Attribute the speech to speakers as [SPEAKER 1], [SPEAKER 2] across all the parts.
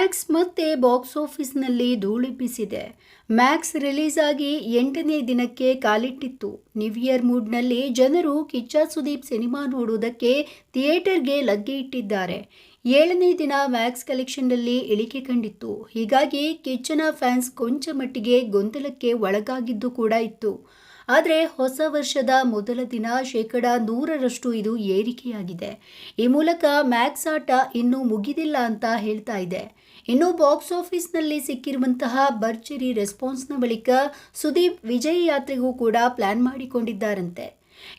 [SPEAKER 1] Max ಮತ್ತೆ box ಆಫೀಸ್ನಲ್ಲಿ ಧೂಳೆಬ್ಬಿಸಿದೆ. Max release ಆಗಿ 8ನೇ ದಿನಕ್ಕೆ ಕಾಲಿಟ್ಟಿತ್ತು. ನ್ಯೂ ಇಯರ್ ಮೂಡ್ನಲ್ಲಿ ಜನರು ಕಿಚ್ಚ ಸುದೀಪ್ ಸಿನಿಮಾ ನೋಡುವುದಕ್ಕೆ ಥಿಯೇಟರ್ಗೆ ಲಗ್ಗೆ ಇಟ್ಟಿದ್ದಾರೆ. 7ನೇ ದಿನ ಮ್ಯಾಕ್ಸ್ ಕಲೆಕ್ಷನ್ನಲ್ಲಿ ಇಳಿಕೆ ಕಂಡಿತ್ತು. ಹೀಗಾಗಿ ಕಿಚ್ಚನ ಫ್ಯಾನ್ಸ್ ಕೊಂಚ ಮಟ್ಟಿಗೆ ಗೊಂದಲಕ್ಕೆ ಒಳಗಾಗಿದ್ದು ಕೂಡ ಇತ್ತು. ಆದರೆ ಹೊಸ ವರ್ಷದ ಮೊದಲ ದಿನ 100% ಇದು ಏರಿಕೆಯಾಗಿದೆ. ಈ ಮೂಲಕ ಮ್ಯಾಕ್ಸ್ ಆಟ ಇನ್ನೂ ಮುಗಿದಿಲ್ಲ ಅಂತ ಹೇಳ್ತಾ ಇದೆ. ಇನ್ನು ಬಾಕ್ಸ್ ಆಫೀಸ್ನಲ್ಲಿ ಸಿಕ್ಕಿರುವಂತಹ ಭರ್ಜರಿ ರೆಸ್ಪಾನ್ಸ್ನ ಬಳಿಕ ಸುದೀಪ್ ವಿಜಯ ಯಾತ್ರೆಗೂ ಕೂಡ ಪ್ಲಾನ್ ಮಾಡಿಕೊಂಡಿದ್ದಾರಂತೆ.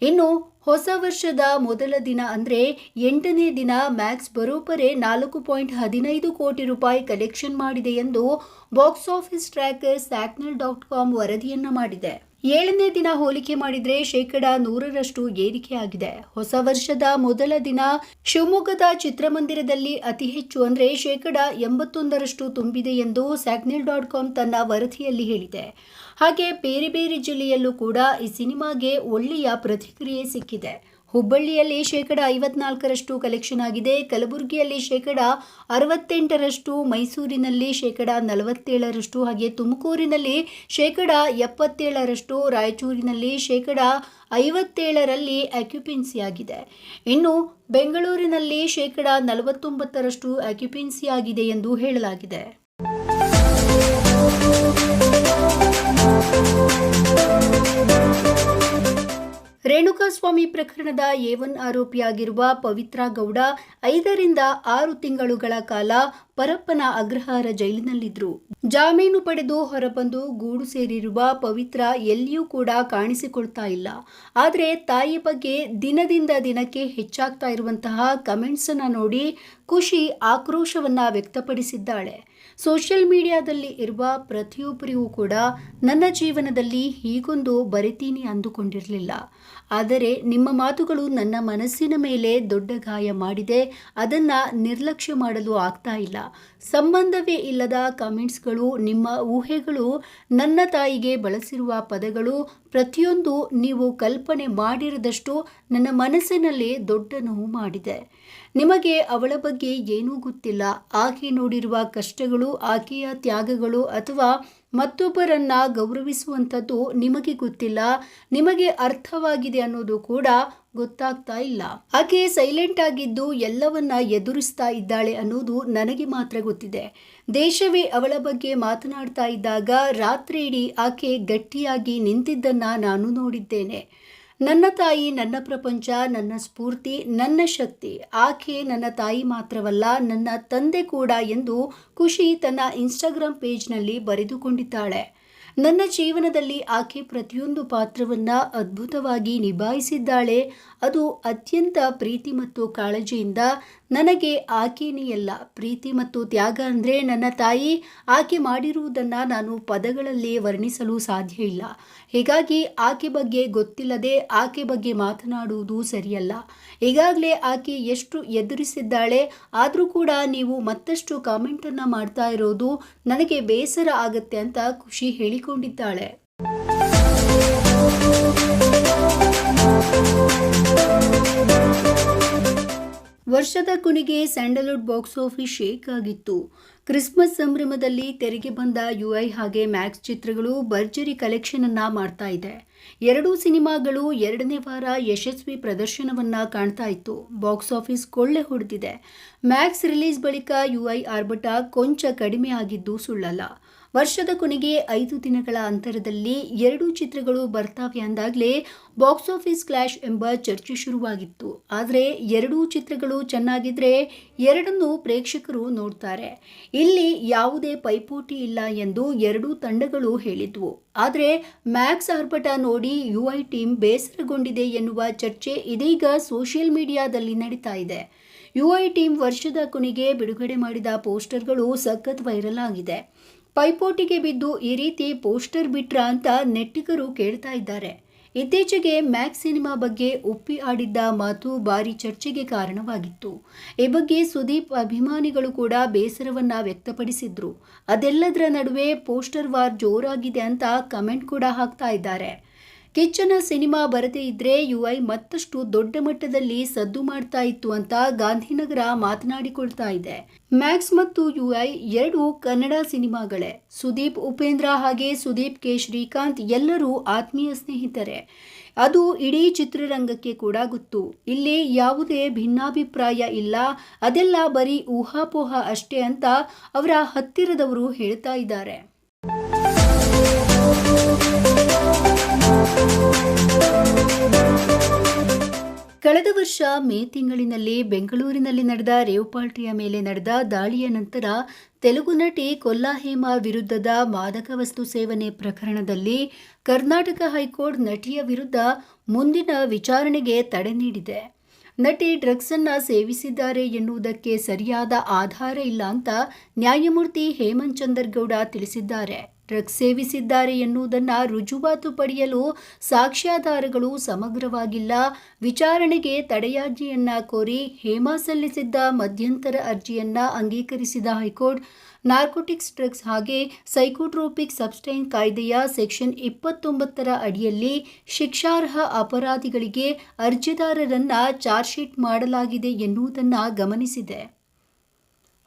[SPEAKER 1] ಇನ್ನು ಹೊಸ ವರ್ಷದ ಮೊದಲ ದಿನ ಅಂದರೆ 8ನೇ ದಿನ ಮ್ಯಾಕ್ಸ್ ಬರೋಬ್ಬರಿ 4.15 ಕೋಟಿ ರೂಪಾಯಿ ಕಲೆಕ್ಷನ್ ಮಾಡಿದೆ ಎಂದು ಬಾಕ್ಸ್ ಆಫೀಸ್ ಟ್ರ್ಯಾಕರ್ SACNAL.com ವರದಿಯನ್ನ ಮಾಡಿದೆ. 7ನೇ ದಿನ ಹೋಲಿಕೆ ಮಾಡಿದರೆ 100% ಏರಿಕೆಯಾಗಿದೆ. ಹೊಸ ವರ್ಷದ ಮೊದಲ ದಿನ ಶಿವಮೊಗ್ಗದ ಚಿತ್ರಮಂದಿರದಲ್ಲಿ ಅತಿ ಹೆಚ್ಚು ಅಂದರೆ 81% ತುಂಬಿದೆ ಎಂದು SACNAL.com ತನ್ನ ವರದಿಯಲ್ಲಿ ಹೇಳಿದೆ. ಹಾಗೆ ಬೇರೆ ಬೇರೆ ಜಿಲ್ಲೆಯಲ್ಲೂ ಕೂಡ ಈ ಸಿನಿಮಾಗೆ ಒಳ್ಳೆಯ ಪ್ರತಿಕ್ರಿಯೆ ಸಿಕ್ಕಿದೆ. ಹುಬ್ಬಳ್ಳಿಯಲ್ಲಿ 54% ಕಲೆಕ್ಷನ್ ಆಗಿದೆ. ಕಲಬುರಗಿಯಲ್ಲಿ 68%, ಮೈಸೂರಿನಲ್ಲಿ 47%, ಹಾಗೆ ತುಮಕೂರಿನಲ್ಲಿ 77%, ರಾಯಚೂರಿನಲ್ಲಿ 57% ಆಕ್ಯುಪೆನ್ಸಿ ಆಗಿದೆ. ಇನ್ನು ಬೆಂಗಳೂರಿನಲ್ಲಿ 49% ಆಕ್ಯುಪೆನ್ಸಿ ಆಗಿದೆ ಎಂದು ಹೇಳಲಾಗಿದೆ. ರೇಣುಕಾಸ್ವಾಮಿ ಪ್ರಕರಣದ A1 ಆರೋಪಿಯಾಗಿರುವ ಪವಿತ್ರ ಗೌಡ 5 ರಿಂದ 6 ತಿಂಗಳುಗಳ ಕಾಲ ಪರಪ್ಪನ ಅಗ್ರಹಾರ ಜೈಲಿನಲ್ಲಿದ್ದರು. ಜಾಮೀನು ಪಡೆದು ಹೊರಬಂದು ಗೂಡು ಸೇರಿರುವ ಪವಿತ್ರ ಎಲ್ಲಿಯೂ ಕೂಡ ಕಾಣಿಸಿಕೊಳ್ತಾ ಇಲ್ಲ. ಆದರೆ ತಾಯಿ ಬಗ್ಗೆ ದಿನದಿಂದ ದಿನಕ್ಕೆ ಹೆಚ್ಚಾಗ್ತಾ ಇರುವಂತಹ ಕಮೆಂಟ್ಸ್ ಅನ್ನು ನೋಡಿ ಖುಷಿ ಆಕ್ರೋಶವನ್ನ ವ್ಯಕ್ತಪಡಿಸಿದ್ದಾಳೆ. ಸೋಷಿಯಲ್ ಮೀಡಿಯಾದಲ್ಲಿ ಇರುವ ಪ್ರತಿಯೊಬ್ಬರಿಗೂ ಕೂಡ ನನ್ನ ಜೀವನದಲ್ಲಿ ಹೀಗೊಂದು ಬರಿತೀನಿ ಅಂದುಕೊಂಡಿರಲಿಲ್ಲ. ಆದರೆ ನಿಮ್ಮ ಮಾತುಗಳು ನನ್ನ ಮನಸ್ಸಿನ ಮೇಲೆ ದೊಡ್ಡ ಗಾಯ ಮಾಡಿದೆ. ಅದನ್ನು ನಿರ್ಲಕ್ಷ್ಯ ಮಾಡಲು ಆಗ್ತಾ ಇಲ್ಲ. ಸಂಬಂಧವೇ ಇಲ್ಲದ ಕಮೆಂಟ್ಸ್ಗಳು, ನಿಮ್ಮ ಊಹೆಗಳು, ನನ್ನ ತಾಯಿಗೆ ಬಳಸಿರುವ ಪದಗಳು ಪ್ರತಿಯೊಂದು ನೀವು ಕಲ್ಪನೆ ಮಾಡಿರದಷ್ಟು ನನ್ನ ಮನಸ್ಸಿನಲ್ಲಿ ದೊಡ್ಡ ನೋವು ಮಾಡಿದೆ. ನಿಮಗೆ ಅವಳ ಬಗ್ಗೆ ಏನೂ ಗೊತ್ತಿಲ್ಲ. ಆಕೆ ನೋಡಿರುವ ಕಷ್ಟಗಳು, ಆಕೆಯ ತ್ಯಾಗಗಳು ಅಥವಾ ಮತ್ತೊಬ್ಬರನ್ನ ಗೌರವಿಸುವಂಥದ್ದು ನಿಮಗೆ ಗೊತ್ತಿಲ್ಲ. ನಿಮಗೆ ಅರ್ಥವಾಗಿದೆ ಅನ್ನೋದು ಕೂಡ ಗೊತ್ತಾಗ್ತಾ ಇಲ್ಲ. ಆಕೆ ಸೈಲೆಂಟ್ ಆಗಿದ್ದು ಎಲ್ಲವನ್ನ ಎದುರಿಸ್ತಾ ಇದ್ದಾಳೆ ಅನ್ನೋದು ನನಗೆ ಮಾತ್ರ ಗೊತ್ತಿದೆ. ದೇಶವೇ ಅವಳ ಬಗ್ಗೆ ಮಾತನಾಡ್ತಾ ಇದ್ದಾಗ ರಾತ್ರಿ ಇಡೀ ಆಕೆ ಗಟ್ಟಿಯಾಗಿ ನಿಂತಿದ್ದನ್ನ ನಾನು ನೋಡಿದ್ದೇನೆ. ನನ್ನ ತಾಯಿ ನನ್ನ ಪ್ರಪಂಚ, ನನ್ನ ಸ್ಫೂರ್ತಿ, ನನ್ನ ಶಕ್ತಿ. ಆಕೆ ನನ್ನ ತಾಯಿ ಮಾತ್ರವಲ್ಲ, ನನ್ನ ತಂದೆ ಕೂಡ ಎಂದು ಖುಷಿ ತನ್ನ ಇನ್ಸ್ಟಾಗ್ರಾಮ್ ಪೇಜ್ನಲ್ಲಿ ಬರೆದುಕೊಂಡಿದ್ದಾಳೆ. ನನ್ನ ಜೀವನದಲ್ಲಿ ಆಕೆ ಪ್ರತಿಯೊಂದು ಪಾತ್ರವನ್ನ ಅದ್ಭುತವಾಗಿ ನಿಭಾಯಿಸಿದ್ದಾಳೆ. ಅದು ಅತ್ಯಂತ ಪ್ರೀತಿ ಮತ್ತು ಕಾಳಜಿಯಿಂದ. ನನಗೆ ಆಕೆನೇ ಎಲ್ಲ. ಪ್ರೀತಿ ಮತ್ತು ತ್ಯಾಗ ಅಂದರೆ ನನ್ನ ತಾಯಿ. ಆಕೆ ಮಾಡಿರುವುದನ್ನು ನಾನು ಪದಗಳಲ್ಲಿ ವರ್ಣಿಸಲು ಸಾಧ್ಯ ಇಲ್ಲ. ಹೀಗಾಗಿ ಆಕೆ ಬಗ್ಗೆ ಗೊತ್ತಿಲ್ಲದೆ ಆಕೆ ಬಗ್ಗೆ ಮಾತನಾಡುವುದು ಸರಿಯಲ್ಲ. ಈಗಾಗಲೇ ಆಕೆ ಎಷ್ಟು ಎದುರಿಸಿದ್ದಾಳೆ. ಆದರೂ ಕೂಡ ನೀವು ಮತ್ತಷ್ಟು ಕಾಮೆಂಟನ್ನು ಮಾಡ್ತಾ ಇರೋದು ನನಗೆ ಬೇಸರ ಆಗುತ್ತೆ ಅಂತ ಖುಷಿ ಹೇಳಿಕೊಂಡಿದ್ದಾಳೆ. ವರ್ಷದ ಕೊನೆಗೆ ಸ್ಯಾಂಡಲ್ವುಡ್ ಬಾಕ್ಸ್ ಆಫೀಸ್ ಶೇಕ್ ಆಗಿತ್ತು. ಕ್ರಿಸ್ಮಸ್ ಸಂಭ್ರಮದಲ್ಲಿ ತೆರೆಗೆ ಬಂದ UI ಹಾಗೆ ಮ್ಯಾಕ್ಸ್ ಚಿತ್ರಗಳು ಭರ್ಜರಿ ಕಲೆಕ್ಷನ್ ಅನ್ನ ಮಾಡ್ತಾ ಇದೆ. ಎರಡೂ ಸಿನಿಮಾಗಳು 2ನೇ ವಾರ ಯಶಸ್ವಿ ಪ್ರದರ್ಶನವನ್ನ ಕಾಣ್ತಾ ಇತ್ತು. ಬಾಕ್ಸ್ ಆಫೀಸ್ ಕೊಳ್ಳೆ ಹೊಡೆದಿದೆ. ಮ್ಯಾಕ್ಸ್ ರಿಲೀಸ್ ಬಳಿಕ UI ಆರ್ಭಟ ಕೊಂಚ ಕಡಿಮೆ ಆಗಿದ್ದು ಸುಳ್ಳಲ್ಲ. ವರ್ಷದ ಕೊನೆಗೆ 5 ದಿನಗಳ ಅಂತರದಲ್ಲಿ 2 ಚಿತ್ರಗಳು ಬರ್ತಾವೆ ಅಂದಾಗಲೇ ಬಾಕ್ಸ್ ಆಫೀಸ್ ಕ್ಲಾಶ್ ಎಂಬ ಚರ್ಚೆ ಶುರುವಾಗಿತ್ತು. ಆದರೆ 2 ಚಿತ್ರಗಳು ಚೆನ್ನಾಗಿದ್ರೆ ಎರಡನ್ನೂ ಪ್ರೇಕ್ಷಕರು ನೋಡ್ತಾರೆ. ಇಲ್ಲಿ ಯಾವುದೇ ಪೈಪೋಟಿ ಇಲ್ಲ ಎಂದು 2 ತಂಡಗಳು ಹೇಳಿದ್ವು. ಆದರೆ ಮ್ಯಾಕ್ಸ್ ಆರ್ಭಟ ನೋಡಿ UI ಟೀಮ್ ಬೇಸರಗೊಂಡಿದೆ ಎನ್ನುವ ಚರ್ಚೆ ಇದೀಗ ಸೋಷಿಯಲ್ ಮೀಡಿಯಾದಲ್ಲಿ ನಡೀತಾ ಇದೆ. UI ಟೀಮ್ ವರ್ಷದ ಕೊನೆಗೆ ಬಿಡುಗಡೆ ಮಾಡಿದ ಪೋಸ್ಟರ್ಗಳು ಸಖತ್ ವೈರಲ್ ಆಗಿದೆ. ಪೈಪೋಟಿಗೆ ಬಿದ್ದು ಈ ರೀತಿ ಪೋಸ್ಟರ್ ಬಿಟ್ರಾ ಅಂತ ನೆಟ್ಟಿಗರು ಕೇಳ್ತಾ ಇದ್ದಾರೆ. ಇತ್ತೀಚೆಗೆ ಮ್ಯಾಕ್ಸ್ ಸಿನಿಮಾ ಬಗ್ಗೆ ಉಪ್ಪಿ ಆಡಿದ್ದ ಮಾತು ಭಾರಿ ಚರ್ಚೆಗೆ ಕಾರಣವಾಗಿತ್ತು. ಈ ಬಗ್ಗೆ ಸುದೀಪ್ ಅಭಿಮಾನಿಗಳು ಕೂಡ ಬೇಸರವನ್ನ ವ್ಯಕ್ತಪಡಿಸಿದ್ರು. ಅದೆಲ್ಲದರ ನಡುವೆ ಪೋಸ್ಟರ್ ವಾರ್ ಜೋರಾಗಿದೆ ಅಂತ ಕಮೆಂಟ್ ಕೂಡ ಹಾಕ್ತಾ ಇದ್ದಾರೆ. ಕಿಚ್ಚನ ಸಿನಿಮಾ ಬರದೇ ಇದ್ರೆ ಯುಐ ಮತ್ತಷ್ಟು ದೊಡ್ಡ ಮಟ್ಟದಲ್ಲಿ ಸದ್ದು ಮಾಡ್ತಾ ಇತ್ತು ಅಂತ ಗಾಂಧಿನಗರ ಮಾತನಾಡಿಕೊಳ್ತಾ ಇದೆ. ಮ್ಯಾಕ್ಸ್ ಮತ್ತು ಯುಐ ಎರಡು ಕನ್ನಡ ಸಿನಿಮಾಗಳೇ. ಸುದೀಪ್ ಉಪೇಂದ್ರ ಹಾಗೆ ಸುದೀಪ್ ಕೆ ಶ್ರೀಕಾಂತ್ ಎಲ್ಲರೂ ಆತ್ಮೀಯ ಸ್ನೇಹಿತರೆ. ಅದು ಇಡೀ ಚಿತ್ರರಂಗಕ್ಕೆ ಕೂಡ ಗೊತ್ತು. ಇಲ್ಲಿ ಯಾವುದೇ ಭಿನ್ನಾಭಿಪ್ರಾಯ ಇಲ್ಲ, ಅದೆಲ್ಲ ಬರೀ ಊಹಾಪೋಹ ಅಷ್ಟೇ ಅಂತ ಅವರ ಹತ್ತಿರದವರು ಹೇಳ್ತಾ ಇದ್ದಾರೆ. ಕಳೆದ ವರ್ಷ ಮೇ ತಿಂಗಳಿನಲ್ಲಿ ಬೆಂಗಳೂರಿನಲ್ಲಿ ನಡೆದ ರೇವ್ ಪಾರ್ಟಿಯ ಮೇಲೆ ನಡೆದ ದಾಳಿಯ ನಂತರ ತೆಲುಗು ನಟಿ ಕೊಲ್ಲಾಹೇಮಾ ವಿರುದ್ಧದ ಮಾದಕ ವಸ್ತು ಸೇವನೆ ಪ್ರಕರಣದಲ್ಲಿ ಕರ್ನಾಟಕ ಹೈಕೋರ್ಟ್ ನಟಿಯ ವಿರುದ್ಧ ಮುಂದಿನ ವಿಚಾರಣೆಗೆ ತಡೆ ನೀಡಿದೆ. ನಟಿ ಡ್ರಗ್ಸ್ ಅನ್ನು ಸೇವಿಸಿದ್ದಾರೆ ಎನ್ನುವುದಕ್ಕೆ ಸರಿಯಾದ ಆಧಾರ ಇಲ್ಲ ಅಂತ ನ್ಯಾಯಮೂರ್ತಿ ಹೇಮಂತ್ ಚಂದರ್ ಗೌಡ ತಿಳಿಸಿದ್ದಾರೆ. ಡ್ರಗ್ಸ್ ಸೇವಿಸಿದ್ದಾರೆ ಎನ್ನುವುದನ್ನು ರುಜುವಾತು ಪಡೆಯಲು ಸಾಕ್ಷ್ಯಾಧಾರಗಳು ಸಮಗ್ರವಾಗಿಲ್ಲ. ವಿಚಾರಣೆಗೆ ತಡೆಯಾಜ್ಞೆಯನ್ನ ಕೋರಿ ಹೇಮಾ ಸಲ್ಲಿಸಿದ್ದ ಮಧ್ಯಂತರ ಅರ್ಜಿಯನ್ನ ಅಂಗೀಕರಿಸಿದ ಹೈಕೋರ್ಟ್ ನಾರ್ಕೋಟಿಕ್ಸ್, ಡ್ರಗ್ಸ್ ಹಾಗೆ ಸೈಕೋಟ್ರೋಪಿಕ್ ಸಬ್ಸ್ಟೆನ್ಸ್ ಕಾಯ್ದೆಯ ಸೆಕ್ಷನ್ 29 ಅಡಿಯಲ್ಲಿ ಶಿಕ್ಷಾರ್ಹ ಅಪರಾಧಿಗಳಿಗೆ ಅರ್ಜಿದಾರರನ್ನ ಚಾರ್ಜ್ ಶೀಟ್ ಮಾಡಲಾಗಿದೆ ಎನ್ನುವುದನ್ನು ಗಮನಿಸಿದೆ.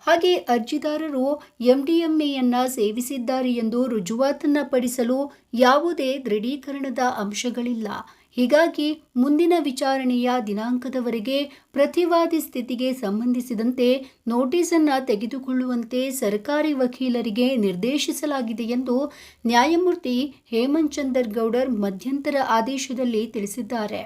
[SPEAKER 1] ಹಾಗೆ ಅರ್ಜಿದಾರರು ಎಂಡಿಎಂಎಯನ್ನ ಸೇವಿಸಿದ್ದಾರೆ ಎಂದು ರುಜುವಾತನ್ನ ಪಡಿಸಲು ಯಾವುದೇ ದೃಢೀಕರಣದ ಅಂಶಗಳಿಲ್ಲ. ಹೀಗಾಗಿ ಮುಂದಿನ ವಿಚಾರಣೆಯ ದಿನಾಂಕದವರೆಗೆ ಪ್ರತಿವಾದಿ ಸ್ಥಿತಿಗೆ ಸಂಬಂಧಿಸಿದಂತೆ ನೋಟಿಸ್ ಅನ್ನು ತೆಗೆದುಕೊಳ್ಳುವಂತೆ ಸರ್ಕಾರಿ ವಕೀಲರಿಗೆ ನಿರ್ದೇಶಿಸಲಾಗಿದೆ ಎಂದು ನ್ಯಾಯಮೂರ್ತಿ ಹೇಮಂತ್ ಚಂದರ್ ಗೌಡರ್ ಮಧ್ಯಂತರ ಆದೇಶದಲ್ಲಿ ತಿಳಿಸಿದ್ದಾರೆ.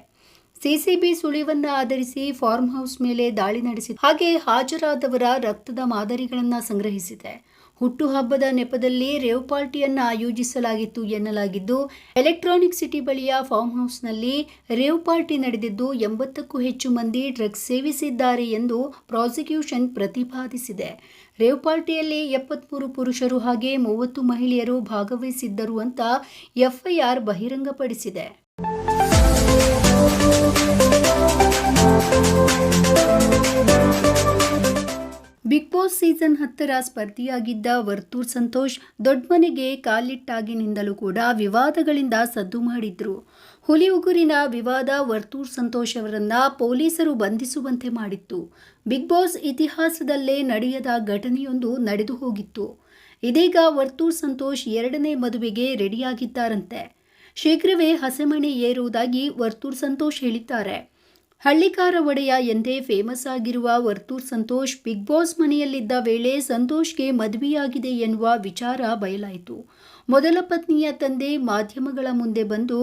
[SPEAKER 1] ಸಿಸಿಬಿ ಸುಳಿವನ್ನ ಆಧರಿಸಿ ಫಾರ್ಮ್ ಹೌಸ್ ಮೇಲೆ ದಾಳಿ ನಡೆಸಿದೆ. ಹಾಗೆ ಹಾಜರಾದವರ ರಕ್ತದ ಮಾದರಿಗಳನ್ನು ಸಂಗ್ರಹಿಸಿದೆ. ಹುಟ್ಟುಹಬ್ಬದ ನೆಪದಲ್ಲಿ ರೇವ್ ಪಾರ್ಟಿಯನ್ನು ಆಯೋಜಿಸಲಾಗಿತ್ತು ಎನ್ನಲಾಗಿದ್ದು, ಎಲೆಕ್ಟ್ರಾನಿಕ್ ಸಿಟಿ ಬಳಿಯ ಫಾರ್ಮ್ ಹೌಸ್ನಲ್ಲಿ ರೇವ್ ಪಾರ್ಟಿ ನಡೆದಿದ್ದು 80ಕ್ಕೂ ಹೆಚ್ಚು ಮಂದಿ ಡ್ರಗ್ಸ್ ಸೇವಿಸಿದ್ದಾರೆ ಎಂದು ಪ್ರಾಸಿಕ್ಯೂಷನ್ ಪ್ರತಿಪಾದಿಸಿದೆ. ರೇವ್ ಪಾರ್ಟಿಯಲ್ಲಿ 73 ಪುರುಷರು ಹಾಗೆ 30 ಮಹಿಳೆಯರು ಭಾಗವಹಿಸಿದ್ದರು ಅಂತ ಎಫ್ಐಆರ್ ಬಹಿರಂಗಪಡಿಸಿದೆ. ಬಿಗ್ ಬಾಸ್ ಸೀಸನ್ 10ರ ಸ್ಪರ್ಧಿಯಾಗಿದ್ದ ವರ್ತೂರ್ ಸಂತೋಷ್ ದೊಡ್ಡಮನೆಗೆ ಕಾಲಿಟ್ಟಾಗಿನಿಂದಲೂ ಕೂಡ ವಿವಾದಗಳಿಂದ ಸದ್ದು ಮಾಡಿದ್ರು. ಹುಲಿ ಉಗುರಿನ ವಿವಾದ ವರ್ತೂರ್ ಸಂತೋಷ್ ಅವರನ್ನ ಪೊಲೀಸರು ಬಂಧಿಸುವಂತೆ ಮಾಡಿತ್ತು. ಬಿಗ್ ಬಾಸ್ ಇತಿಹಾಸದಲ್ಲೇ ನಡೆಯದ ಘಟನೆಯೊಂದು ನಡೆದು ಹೋಗಿತ್ತು. ಇದೀಗ ವರ್ತೂರ್ ಸಂತೋಷ್ 2ನೇ ಮದುವೆಗೆ ರೆಡಿಯಾಗಿದ್ದಾರಂತೆ. ಶೀಘ್ರವೇ ಹಸೆಮಣೆ ಏರುವುದಾಗಿ ವರ್ತೂರ್ ಸಂತೋಷ್ ಹೇಳಿದ್ದಾರೆ. ಹಳ್ಳಿಕಾರ ಒಡೆಯ ಎಂದೇ ಫೇಮಸ್ ಆಗಿರುವ ವರ್ತೂರ್ ಸಂತೋಷ್ ಬಿಗ್ ಬಾಸ್ ಮನೆಯಲ್ಲಿದ್ದ ವೇಳೆ ಸಂತೋಷ್ಗೆ ಮದುವೆಯಾಗಿದೆ ಎನ್ನುವ ವಿಚಾರ ಬಯಲಾಯಿತು. ಮೊದಲ ಪತ್ನಿಯ ತಂದೆ ಮಾಧ್ಯಮಗಳ ಮುಂದೆ ಬಂದು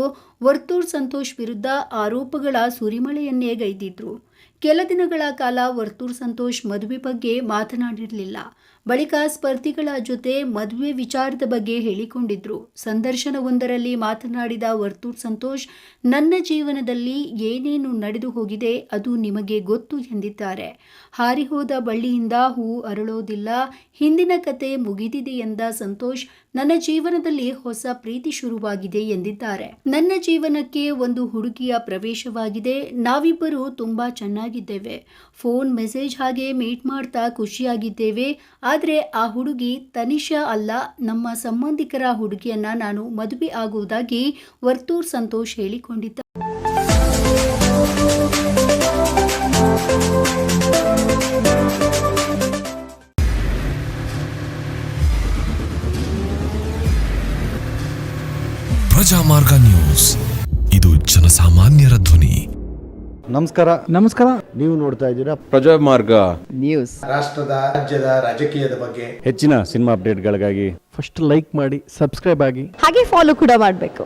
[SPEAKER 1] ವರ್ತೂರ್ ಸಂತೋಷ್ ವಿರುದ್ಧ ಆರೋಪಗಳ ಸುರಿಮಳೆಯನ್ನೇ ಗೈದಿದ್ರು. ಕೆಲ ದಿನಗಳ ಕಾಲ ವರ್ತೂರ್ ಸಂತೋಷ್ ಮದುವೆ ಬಗ್ಗೆ ಮಾತನಾಡಿರಲಿಲ್ಲ. ಬಳಿಕ ಸ್ಪರ್ಧಿಗಳ ಜೊತೆ ಮದುವೆ ವಿಚಾರದ ಬಗ್ಗೆ ಹೇಳಿಕೊಂಡಿದ್ರು. ಸಂದರ್ಶನವೊಂದರಲ್ಲಿ ಮಾತನಾಡಿದ ವರ್ತೂರ್ ಸಂತೋಷ್, ನನ್ನ ಜೀವನದಲ್ಲಿ ಏನೇನು ನಡೆದು ಹೋಗಿದೆ ಅದು ನಿಮಗೆ ಗೊತ್ತು ಎಂದಿದ್ದಾರೆ. ಹಾರಿಹೋದ ಬಳ್ಳಿಯಿಂದ ಹೂವು ಅರಳೋದಿಲ್ಲ, ಹಿಂದಿನ ಕತೆ ಮುಗಿದಿದೆ ಎಂದ ಸಂತೋಷ್, ನನ್ನ ಜೀವನದಲ್ಲಿ ಹೊಸ ಪ್ರೀತಿ ಶುರುವಾಗಿದೆ ಎಂದಿದ್ದಾರೆ. ನನ್ನ ಜೀವನಕ್ಕೆ ಒಂದು ಹುಡುಗಿಯ ಪ್ರವೇಶವಾಗಿದೆ. ನಾವಿಬ್ಬರು ತುಂಬಾ ಚೆನ್ನಾಗಿದ್ದೇವೆ. ಫೋನ್, ಮೆಸೇಜ್ ಹಾಗೆ ಮೀಟ್ ಮಾಡ್ತಾ ಖುಷಿಯಾಗಿದ್ದೇವೆ. ಆದರೆ ಆ ಹುಡುಗಿ ತನಿಷಾ ಅಲ್ಲ, ನಮ್ಮ ಸಂಬಂಧಿಕರ ಹುಡುಗಿಯನ್ನ ನಾನು ಮದುವೆ ಆಗುವುದಾಗಿ ವರ್ತೂರ್ ಸಂತೋಷ್ ಹೇಳಿಕೊಂಡಿದ್ದ.
[SPEAKER 2] ಪ್ರಜಾಮಾರ್ಗ ನ್ಯೂಸ್, ಇದು ಜನಸಾಮಾನ್ಯರ ಧ್ವನಿ.
[SPEAKER 3] ನಮಸ್ಕಾರ. ನೀವು ನೋಡ್ತಾ ಇದ್ದೀರಾ
[SPEAKER 4] ಪ್ರಜಾಮಾರ್ಗ
[SPEAKER 3] ನ್ಯೂಸ್.
[SPEAKER 5] ರಾಷ್ಟ್ರದ, ರಾಜ್ಯದ, ರಾಜಕೀಯದ ಬಗ್ಗೆ
[SPEAKER 3] ಹೆಚ್ಚಿನ ಸಿನಿಮಾ ಅಪ್ಡೇಟ್ಗಳಿಗಾಗಿ
[SPEAKER 6] ಫಸ್ಟ್ ಲೈಕ್ ಮಾಡಿ, ಸಬ್ಸ್ಕ್ರೈಬ್ ಆಗಿ,
[SPEAKER 7] ಹಾಗೆ ಫಾಲೋ ಕೂಡ ಮಾಡಬೇಕು.